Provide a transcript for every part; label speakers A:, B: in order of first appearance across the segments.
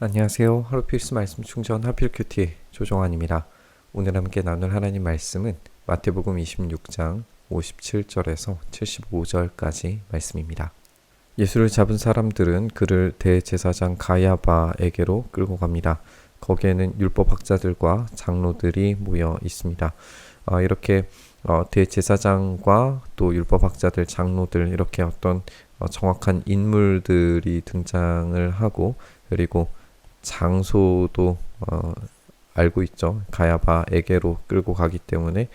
A: 안녕하세요. 하루 필수 말씀 충전 하필 큐티 조정환입니다. 오늘 함께 나눌 하나님 말씀은 마태복음 26장 57절에서 75절까지 말씀입니다. 예수를 잡은 사람들은 그를 대제사장 가야바에게로 끌고 갑니다. 거기에는 율법학자들과 장로들이 모여 있습니다. 이렇게 대제사장과 또 율법학자들, 장로들 이렇게 어떤 정확한 인물들이 등장을 하고, 그리고 장소도 알고 있죠. 가야바에게로 끌고 가기 때문에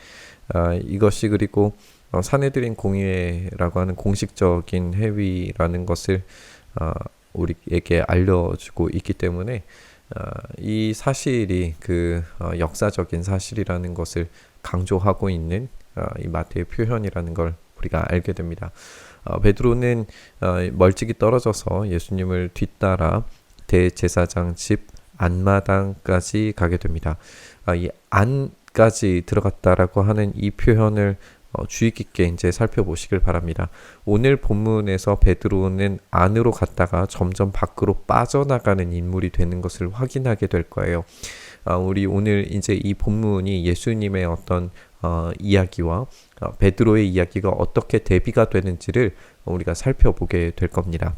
A: 이것이, 그리고 사내들인 공의회라고 하는 공식적인 회의라는 것을 우리에게 알려주고 있기 때문에 이 사실이 역사적인 사실이라는 것을 강조하고 있는 이 마태의 표현이라는 걸 우리가 알게 됩니다. 베드로는 멀찍이 떨어져서 예수님을 뒤따라 대제사장 집 안마당까지 가게 됩니다. 이 안까지 들어갔다라고 하는 이 표현을 주의 깊게 이제 살펴보시길 바랍니다. 오늘 본문에서 베드로는 안으로 갔다가 점점 밖으로 빠져나가는 인물이 되는 것을 확인하게 될 거예요. 우리 오늘 이제 이 본문이 예수님의 어떤 이야기와 베드로의 이야기가 어떻게 대비가 되는지를 우리가 살펴보게 될 겁니다.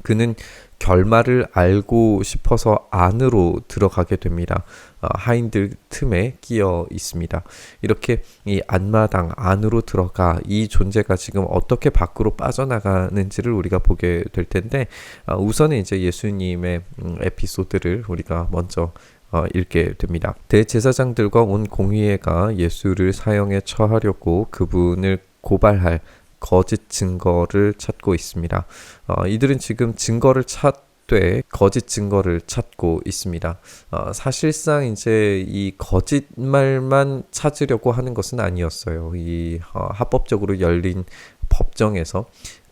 A: 그는 결말을 알고 싶어서 안으로 들어가게 됩니다. 하인들 틈에 끼어 있습니다. 이렇게 이 안마당 안으로 들어가 이 존재가 지금 어떻게 밖으로 빠져나가는지를 우리가 보게 될 텐데, 우선은 이제 예수님의 에피소드를 우리가 먼저 읽게 됩니다. 대제사장들과 온 공의회가 예수를 사형에 처하려고 그분을 고발할 거짓 증거를 찾고 있습니다. 이들은 지금 증거를 찾되 거짓 증거를 찾고 있습니다. 사실상 이제 이 거짓말만 찾으려고 하는 것은 아니었어요. 이 합법적으로 열린 법정에서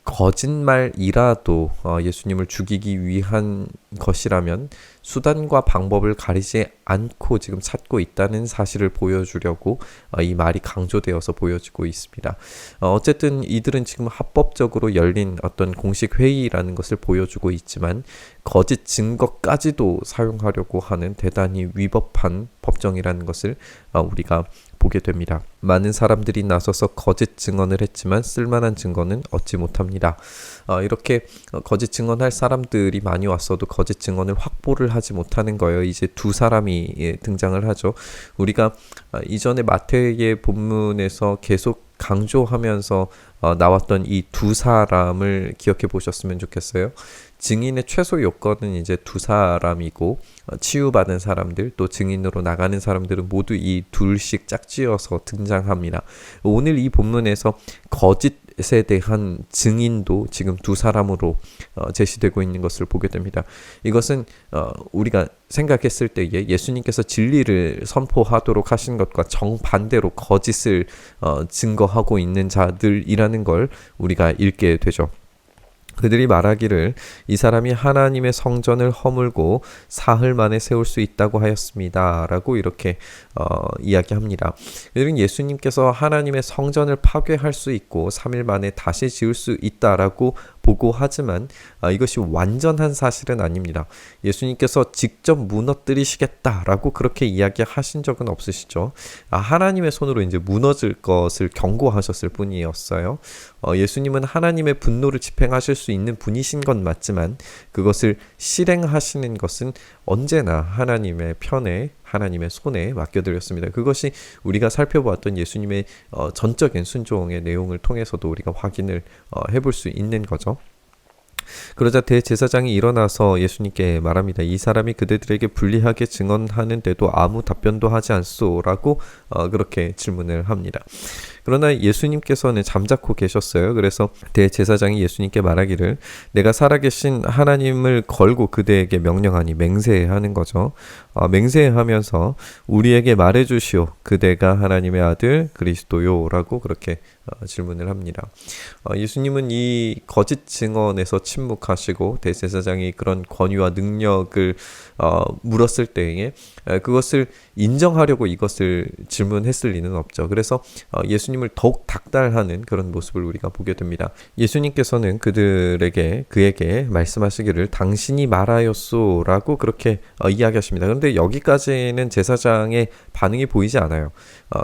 A: 거짓말이라도 예수님을 죽이기 위한 것이라면 수단과 방법을 가리지 않고 지금 찾고 있다는 사실을 보여주려고 이 말이 강조되어서 보여지고 있습니다. 어쨌든 이들은 지금 합법적으로 열린 어떤 공식 회의라는 것을 보여주고 있지만 거짓 증거까지도 사용하려고 하는 대단히 위법한 법정이라는 것을 우리가 보게 됩니다. 많은 사람들이 나서서 거짓 증언을 했지만 쓸만한 증거는 얻지 못합니다. 이렇게 거짓 증언할 사람들이 많이 왔어도 거짓 증언을 확보를 하지 못하는 거예요. 이제 두 사람이 등장을 하죠. 우리가 이전에 마태의 본문에서 계속 강조하면서 나왔던 이 두 사람을 기억해 보셨으면 좋겠어요. 증인의 최소 요건은 이제 두 사람이고, 치유받은 사람들 또 증인으로 나가는 사람들은 모두 이 둘씩 짝지어서 등장합니다. 오늘 이 본문에서 거짓에 대한 증인도 지금 두 사람으로 제시되고 있는 것을 보게 됩니다. 이것은 우리가 생각했을 때에 예수님께서 진리를 선포하도록 하신 것과 정반대로 거짓을 증거하고 있는 자들이라는 걸 우리가 읽게 되죠. 그들이 말하기를 이 사람이 하나님의 성전을 허물고 사흘 만에 세울 수 있다고 하였습니다 라고 이렇게 이야기합니다. 그들은 예수님께서 하나님의 성전을 파괴할 수 있고 3일 만에 다시 지을 수 있다라고 보고하지만 이것이 완전한 사실은 아닙니다. 예수님께서 직접 무너뜨리시겠다라고 그렇게 이야기하신 적은 없으시죠. 하나님의 손으로 이제 무너질 것을 경고하셨을 뿐이었어요. 예수님은 하나님의 분노를 집행하실 수 있는 분이신 건 맞지만 그것을 실행하시는 것은 언제나 하나님의 편에, 하나님의 손에 맡겨드렸습니다. 그것이 우리가 살펴보았던 예수님의 전적인 순종의 내용을 통해서도 우리가 확인을 해볼 수 있는 거죠. 그러자 대제사장이 일어나서 예수님께 말합니다. 이 사람이 그들에게 불리하게 증언하는데도 아무 답변도 하지 않소라고 그렇게 질문을 합니다. 그러나 예수님께서는 잠자코 계셨어요. 그래서 대제사장이 예수님께 말하기를 내가 살아계신 하나님을 걸고 그대에게 명령하니, 맹세하는 거죠. 맹세하면서 우리에게 말해주시오. 그대가 하나님의 아들 그리스도요 라고 그렇게 질문을 합니다. 예수님은 이 거짓 증언에서 침묵하시고 대제사장이 그런 권위와 능력을 물었을 때에 그것을 인정하려고 이것을 질문했을 리는 없죠. 그래서 예수님 예수님을 더욱 닥달하는 그런 모습을 우리가 보게 됩니다. 예수님께서는 그에게 말씀하시기를 당신이 말하였소 라고 그렇게 이야기하십니다. 그런데 여기까지는 제사장의 반응이 보이지 않아요.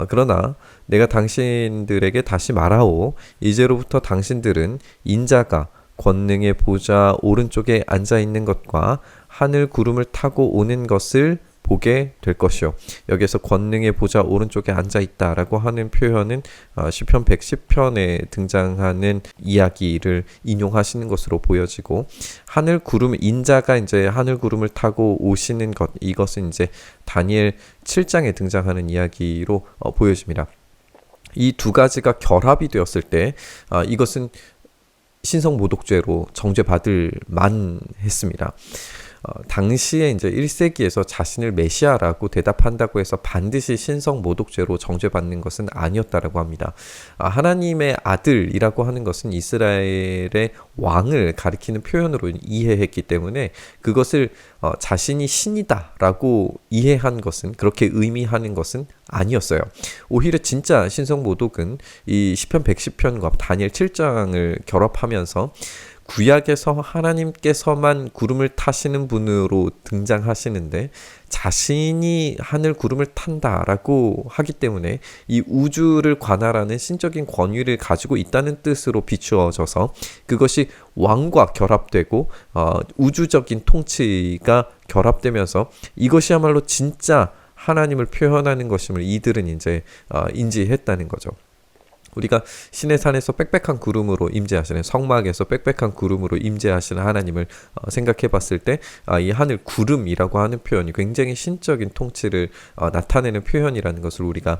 A: 그러나 내가 당신들에게 다시 말하오. 이제로부터 당신들은 인자가 권능의 보좌 오른쪽에 앉아 있는 것과 하늘 구름을 타고 오는 것을 보게 될 것이요. 여기서 권능의 보좌 오른쪽에 앉아 있다라고 하는 표현은 시편 110편에 등장하는 이야기를 인용하시는 것으로 보여지고, 하늘 구름, 인자가 이제 하늘 구름을 타고 오시는 것, 이것은 이제 다니엘 7장에 등장하는 이야기로 보여집니다. 이 두 가지가 결합이 되었을 때 이것은 신성모독죄로 정죄받을 만했습니다. 당시에 이제 1세기에서 자신을 메시아라고 대답한다고 해서 반드시 신성모독죄로 정죄받는 것은 아니었다라고 합니다. 하나님의 아들이라고 하는 것은 이스라엘의 왕을 가리키는 표현으로 이해했기 때문에 그것을 자신이 신이다라고 이해한 것은, 그렇게 의미하는 것은 아니었어요. 오히려 진짜 신성모독은 이 시편 110편과 다니엘 7장을 결합하면서 구약에서 하나님께서만 구름을 타시는 분으로 등장하시는데 자신이 하늘 구름을 탄다라고 하기 때문에 이 우주를 관할하는 신적인 권위를 가지고 있다는 뜻으로 비추어져서 그것이 왕과 결합되고 우주적인 통치가 결합되면서 이것이야말로 진짜 하나님을 표현하는 것임을 이들은 이제 인지했다는 거죠. 우리가 시내산에서 빽빽한 구름으로 임재하시는, 성막에서 빽빽한 구름으로 임재하시는 하나님을 생각해 봤을 때 이 하늘 구름이라고 하는 표현이 굉장히 신적인 통치를 나타내는 표현이라는 것을 우리가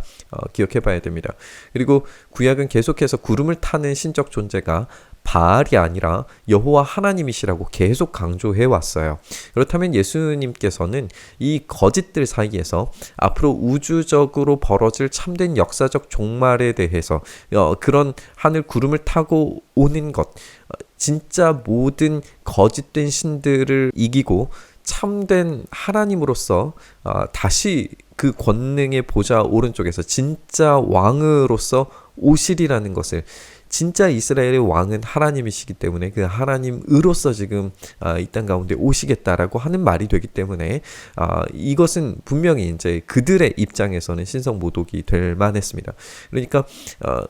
A: 기억해 봐야 됩니다. 그리고 구약은 계속해서 구름을 타는 신적 존재가 바알이 아니라 여호와 하나님이시라고 계속 강조해 왔어요. 그렇다면 예수님께서는 이 거짓들 사이에서 앞으로 우주적으로 벌어질 참된 역사적 종말에 대해서 그런 하늘 구름을 타고 오는 것, 진짜 모든 거짓된 신들을 이기고 참된 하나님으로서 다시 그 권능의 보좌 오른쪽에서 진짜 왕으로서 오시리라는 것을, 진짜 이스라엘의 왕은 하나님이시기 때문에 그 하나님으로서 지금 이 땅 가운데 오시겠다라고 하는 말이 되기 때문에 이것은 분명히 이제 그들의 입장에서는 신성모독이 될 만했습니다. 그러니까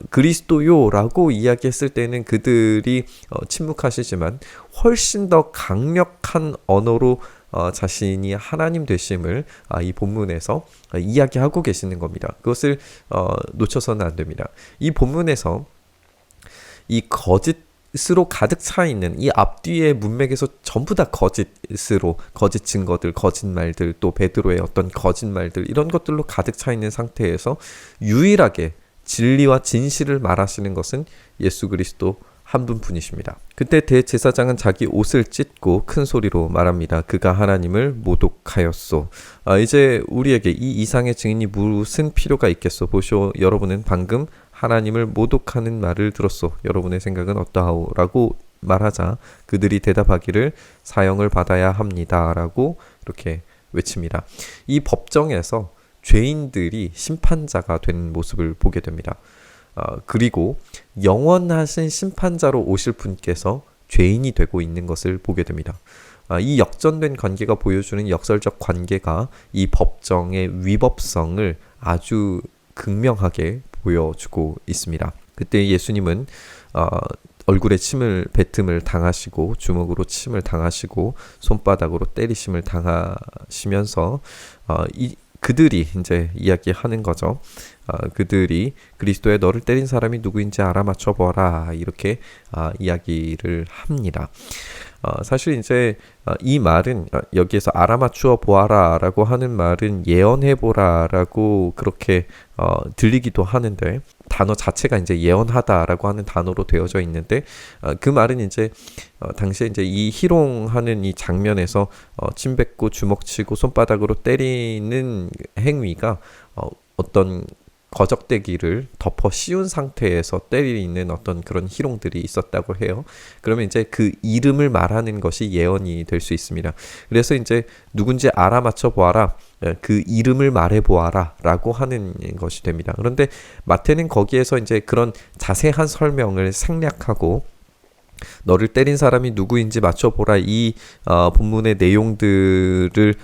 A: 그리스도요라고 이야기했을 때는 그들이 침묵하시지만 훨씬 더 강력한 언어로 자신이 하나님 되심을 이 본문에서 이야기하고 계시는 겁니다. 그것을 놓쳐서는 안 됩니다. 이 본문에서 이 거짓으로 가득 차 있는 이 앞뒤의 문맥에서 전부 다 거짓으로, 거짓 증거들, 거짓말들, 또 베드로의 어떤 거짓말들, 이런 것들로 가득 차 있는 상태에서 유일하게 진리와 진실을 말하시는 것은 예수 그리스도 한 분뿐이십니다. 그때 대제사장은 자기 옷을 찢고 큰 소리로 말합니다. 그가 하나님을 모독하였소. 이제 우리에게 이 이상의 증인이 무슨 필요가 있겠소? 보시오, 여러분은 방금 하나님을 모독하는 말을 들었소. 여러분의 생각은 어떠하오? 라고 말하자 그들이 대답하기를 사형을 받아야 합니다. 라고 이렇게 외칩니다. 이 법정에서 죄인들이 심판자가 된 모습을 보게 됩니다. 그리고 영원하신 심판자로 오실 분께서 죄인이 되고 있는 것을 보게 됩니다. 이 역전된 관계가 보여주는 역설적 관계가 이 법정의 위법성을 아주 극명하게 보여주고 있습니다. 그때 예수님은 얼굴에 침을 뱉음을 당하시고 주먹으로 침을 당하시고 손바닥으로 때리심을 당하시면서 그들이 이제 이야기하는 거죠. 그들이 그리스도의 너를 때린 사람이 누구인지 알아맞혀 보라, 이렇게 이야기를 합니다. 사실 이제 이 말은 여기에서 알아맞추어 보아라라고 하는 말은 예언해 보라라고 그렇게 들리기도 하는데, 단어 자체가 이제 예언하다라고 하는 단어로 되어져 있는데 그 말은 이제 당시에 이제 이 희롱하는 이 장면에서 침 뱉고 주먹치고 손바닥으로 때리는 행위가 어떤 거적대기를 덮어 씌운 상태에서 때리는 어떤 그런 희롱들이 있었다고 해요. 그러면 이제 그 이름을 말하는 것이 예언이 될 수 있습니다. 그래서 이제 누군지 알아맞혀 보아라. 그 이름을 말해 보아라 라고 하는 것이 됩니다. 그런데 마태는 거기에서 이제 그런 자세한 설명을 생략하고 너를 때린 사람이 누구인지 맞춰보라 이 본문의 내용들을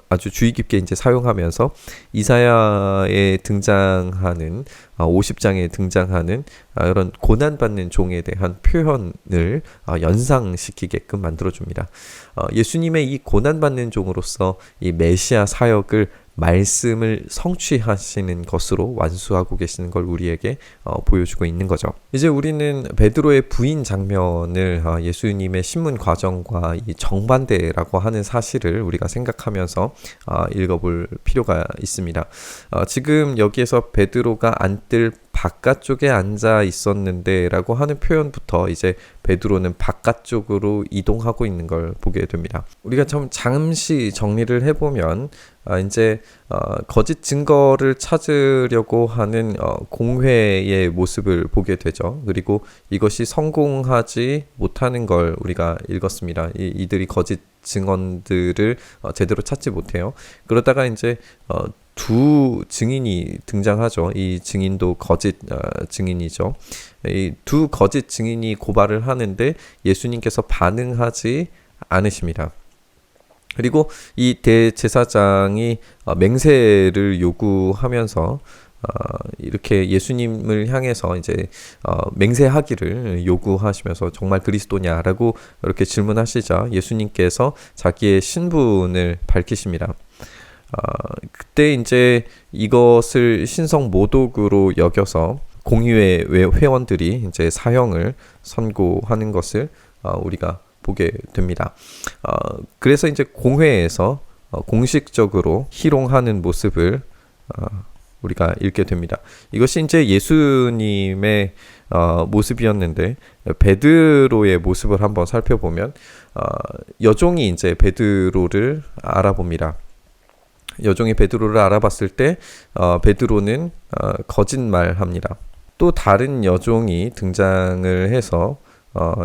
A: 아주 주의 깊게 이제 사용하면서 이사야에 등장하는 50장에 등장하는 이런 고난받는 종에 대한 표현을 연상시키게끔 만들어줍니다. 예수님의 이 고난받는 종으로서 이 메시아 사역을 말씀을 성취하시는 것으로 완수하고 계시는 걸 우리에게 보여주고 있는 거죠. 이제 우리는 베드로의 부인 장면을 예수님의 신문 과정과 이 정반대라고 하는 사실을 우리가 생각하면서 읽어볼 필요가 있습니다. 지금 여기에서 베드로가 안뜰 바깥쪽에 앉아 있었는데 라고 하는 표현부터 이제 베드로는 바깥쪽으로 이동하고 있는 걸 보게 됩니다. 우리가 잠시 정리를 해보면 이제 거짓 증거를 찾으려고 하는 공회의 모습을 보게 되죠. 그리고 이것이 성공하지 못하는 걸 우리가 읽었습니다. 이들이 거짓 증언들을 제대로 찾지 못해요. 그러다가 이제 두 증인이 등장하죠. 이 증인도 거짓 증인이죠. 이 두 거짓 증인이 고발을 하는데 예수님께서 반응하지 않으십니다. 그리고 이 대제사장이 맹세를 요구하면서 이렇게 예수님을 향해서 이제 맹세하기를 요구하시면서 정말 그리스도냐라고 이렇게 질문하시자 예수님께서 자기의 신분을 밝히십니다. 그때 이제 이것을 신성 모독으로 여겨서 공의회 회원들이 이제 사형을 선고하는 것을 우리가 보게 됩니다. 그래서 이제 공회에서 공식적으로 희롱하는 모습을 우리가 읽게 됩니다. 이것이 이제 예수님의 모습이었는데 베드로의 모습을 한번 살펴보면 여종이 이제 베드로를 알아봅니다. 여종이 베드로를 알아봤을 때 베드로는 거짓말합니다. 또 다른 여종이 등장을 해서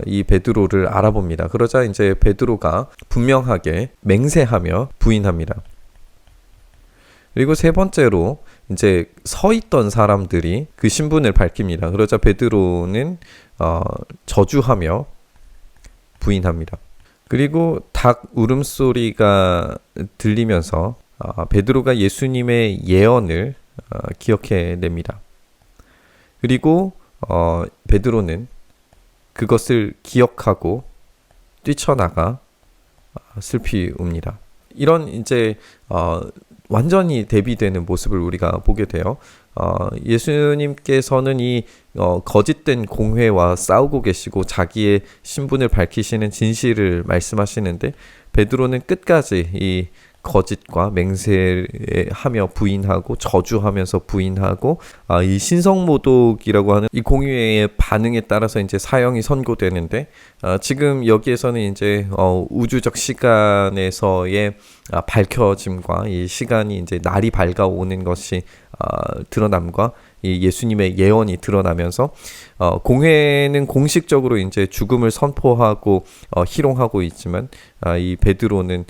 A: 이 베드로를 알아봅니다. 그러자 이제 베드로가 분명하게 맹세하며 부인합니다. 그리고 세 번째로 이제 서 있던 사람들이 그 신분을 밝힙니다. 그러자 베드로는 저주하며 부인합니다. 그리고 닭 울음소리가 들리면서 베드로가 예수님의 예언을 기억해냅니다. 그리고 베드로는 그것을 기억하고 뛰쳐나가 슬피 웁니다. 이런 이제 완전히 대비되는 모습을 우리가 보게 돼요. 예수님께서는 이 거짓된 공회와 싸우고 계시고 자기의 신분을 밝히시는 진실을 말씀하시는데 베드로는 끝까지 이 거짓과 맹세하며 부인하고 저주하면서 부인하고 이 신성모독이라고 하는 이 공의회의 반응에 따라서 이제 사형이 선고되는데 지금 여기에서는 이제 우주적 시간에서의 밝혀짐과 이 시간이 이제 날이 밝아오는 것이 드러남과 이 예수님의 예언이 드러나면서 공회는 공식적으로 이제 죽음을 선포하고 희롱하고 있지만 이 베드로는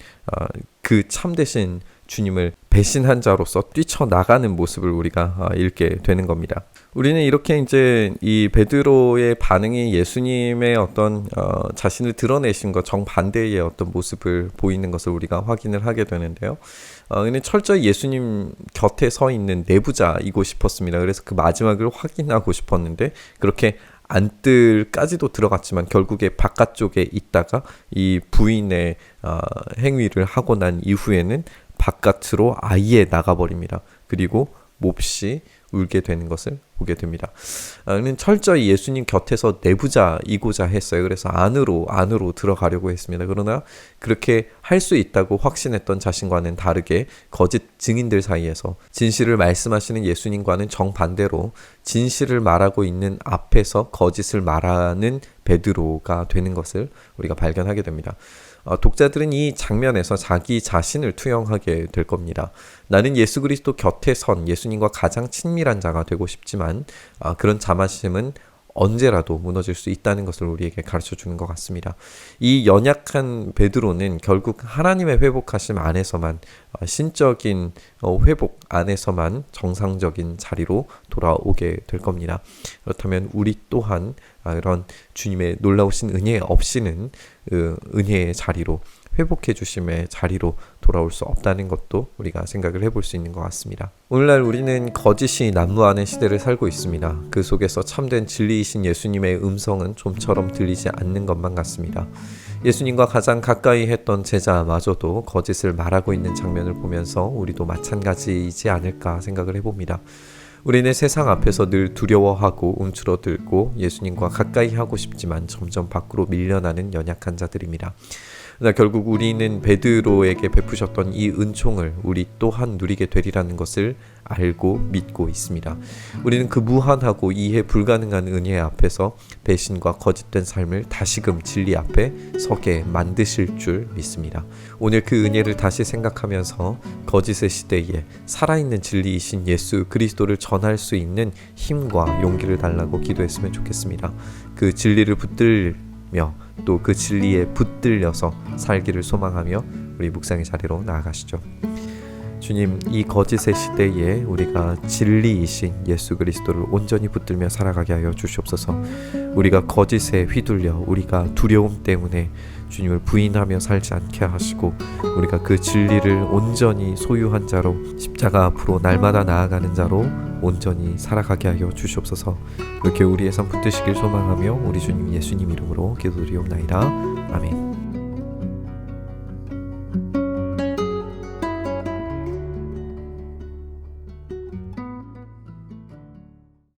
A: 그 참되신 주님을 배신한 자로서 뛰쳐나가는 모습을 우리가 읽게 되는 겁니다. 우리는 이렇게 이제 이 베드로의 반응이 예수님의 어떤 자신을 드러내신 것 정반대의 어떤 모습을 보이는 것을 우리가 확인을 하게 되는데요. 그는 철저히 예수님 곁에 서 있는 내부자이고 싶었습니다. 그래서 그 마지막을 확인하고 싶었는데 그렇게 안뜰까지도 들어갔지만 결국에 바깥쪽에 있다가 이 부인의 행위를 하고 난 이후에는 바깥으로 아예 나가버립니다. 그리고 몹시 울게 되는 것을 보게 됩니다. 그는 철저히 예수님 곁에서 내부자이고자 했어요. 그래서 안으로 들어가려고 했습니다. 그러나 그렇게 할 수 있다고 확신했던 자신과는 다르게 거짓 증인들 사이에서 진실을 말씀하시는 예수님과는 정반대로 진실을 말하고 있는 앞에서 거짓을 말하는 베드로가 되는 것을 우리가 발견하게 됩니다. 독자들은 이 장면에서 자기 자신을 투영하게 될 겁니다. 나는 예수 그리스도 곁에 선 예수님과 가장 친밀한 자가 되고 싶지만 그런 자만심은 언제라도 무너질 수 있다는 것을 우리에게 가르쳐 주는 것 같습니다. 이 연약한 베드로는 결국 하나님의 회복하심 안에서만 신적인 회복 안에서만 정상적인 자리로 돌아오게 될 겁니다. 그렇다면 우리 또한 이런 주님의 놀라우신 은혜 없이는 은혜의 자리로 회복해 주심의 자리로 돌아올 수 없다는 것도 우리가 생각을 해볼 수 있는 것 같습니다. 오늘날 우리는 거짓이 난무하는 시대를 살고 있습니다. 그 속에서 참된 진리이신 예수님의 음성은 좀처럼 들리지 않는 것만 같습니다. 예수님과 가장 가까이 했던 제자마저도 거짓을 말하고 있는 장면을 보면서 우리도 마찬가지이지 않을까 생각을 해봅니다. 우리는 세상 앞에서 늘 두려워하고 움츠러들고 예수님과 가까이 하고 싶지만 점점 밖으로 밀려나는 연약한 자들입니다. 그러나 결국 우리는 베드로에게 베푸셨던 이 은총을 우리 또한 누리게 되리라는 것을 알고 믿고 있습니다. 우리는 그 무한하고 이해 불가능한 은혜 앞에서 배신과 거짓된 삶을 다시금 진리 앞에 서게 만드실 줄 믿습니다. 오늘 그 은혜를 다시 생각하면서 거짓의 시대에 살아있는 진리이신 예수 그리스도를 전할 수 있는 힘과 용기를 달라고 기도했으면 좋겠습니다. 그 진리를 붙들며 또 그 진리에 붙들려서 살기를 소망하며 우리 묵상의 자리로 나아가시죠. 주님, 이 거짓의 시대에 우리가 진리이신 예수 그리스도를 온전히 붙들며 살아가게 하여 주시옵소서. 우리가 거짓에 휘둘려 우리가 두려움 때문에 주님을 부인하며 살지 않게 하시고 우리가 그 진리를 온전히 소유한 자로 십자가 앞으로 날마다 나아가는 자로 온전히 살아가게 하여 주시옵소서. 그렇게 우리의 삶 붙드시길 소망하며 우리 주님 예수님 이름으로 기도드리옵나이다. 아멘.